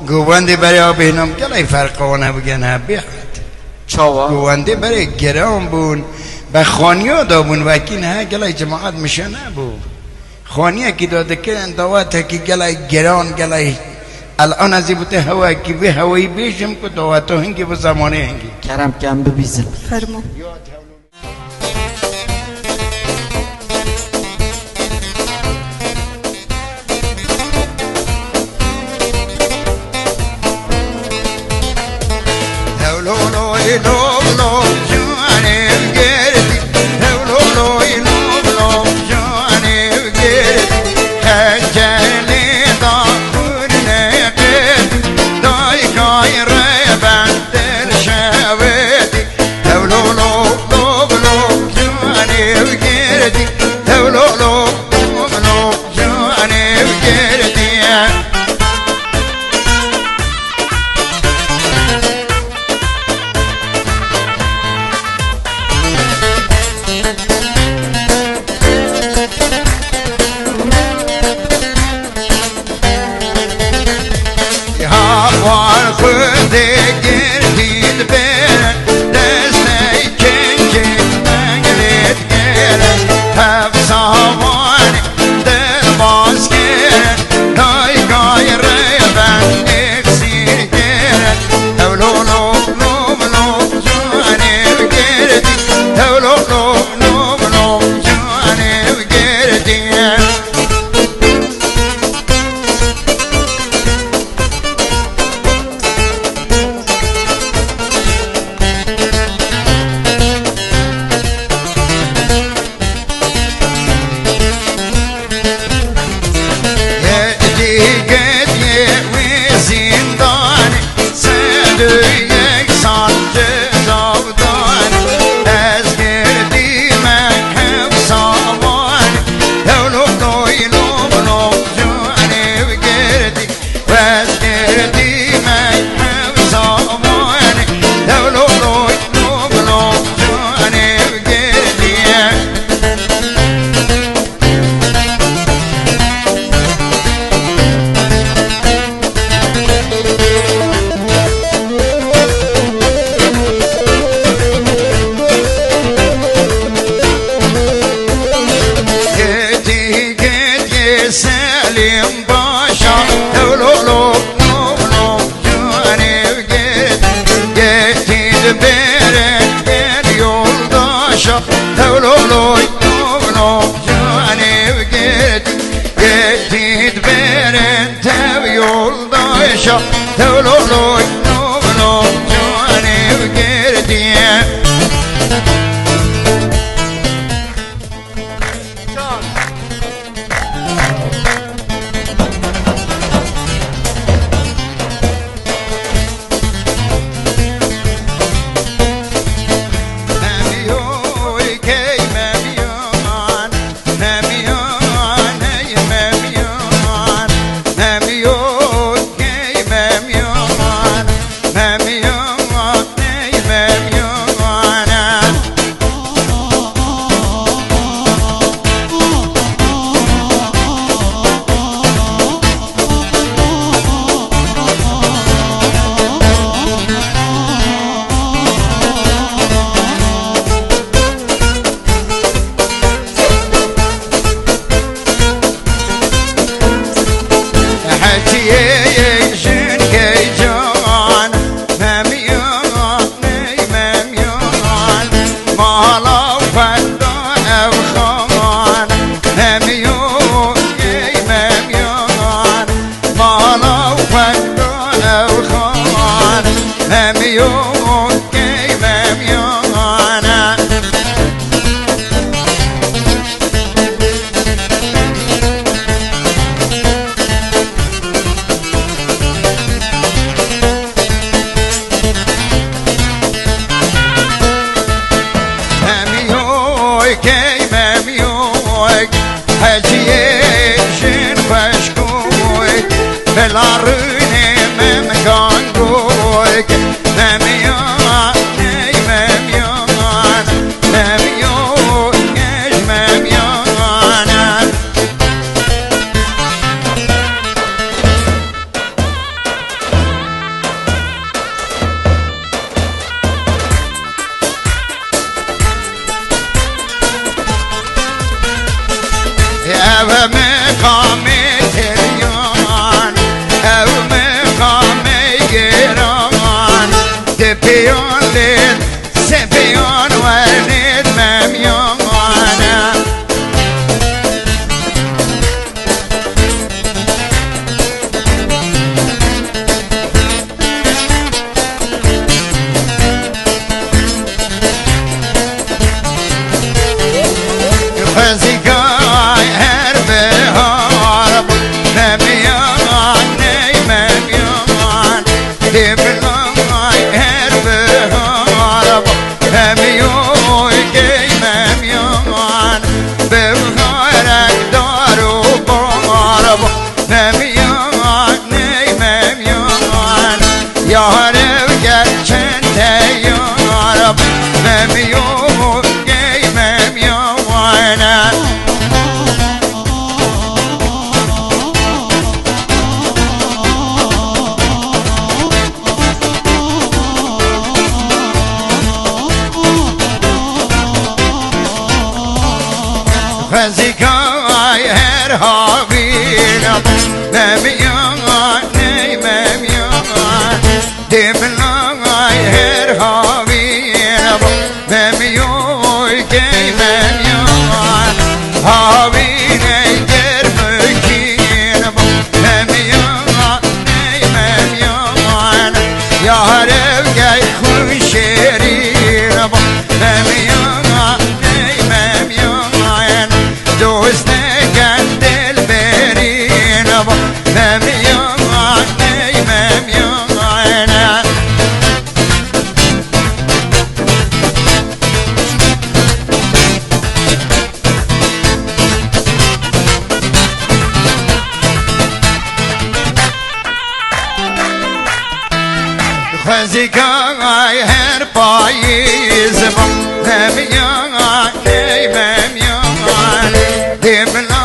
گووندی برای آبینم گلای فرقانه بگنه بیاد چاوا گووندی برای گرام بون به خانیا دابون وکی نه گلای جماعت میشه نبود خانیه که داده که دعوت که گلای گران گلای الان از بوده هوا کی به هوایی بیشم کو دعوت هنگی به زمانه هنگی کرم کم ببیزم فرمو تيولد سبيون ورد مميونا خزيقاي هرب هارب مميون مميون دبلاي هرب هارب مميون مميون ببغارك دارو بارب مميون مميون يا هرب gerçen تيارب مميون مميون خزيقاي هر هابينا مميون مميون دبلاي هر هابينا مميون مميون هابينا جرمكين مميون مميون يا هرب جاي خوشيرين مميون مميون دوستك عند البرين مميون مميون خزيقاي هر پاییز مميون مميون دبلا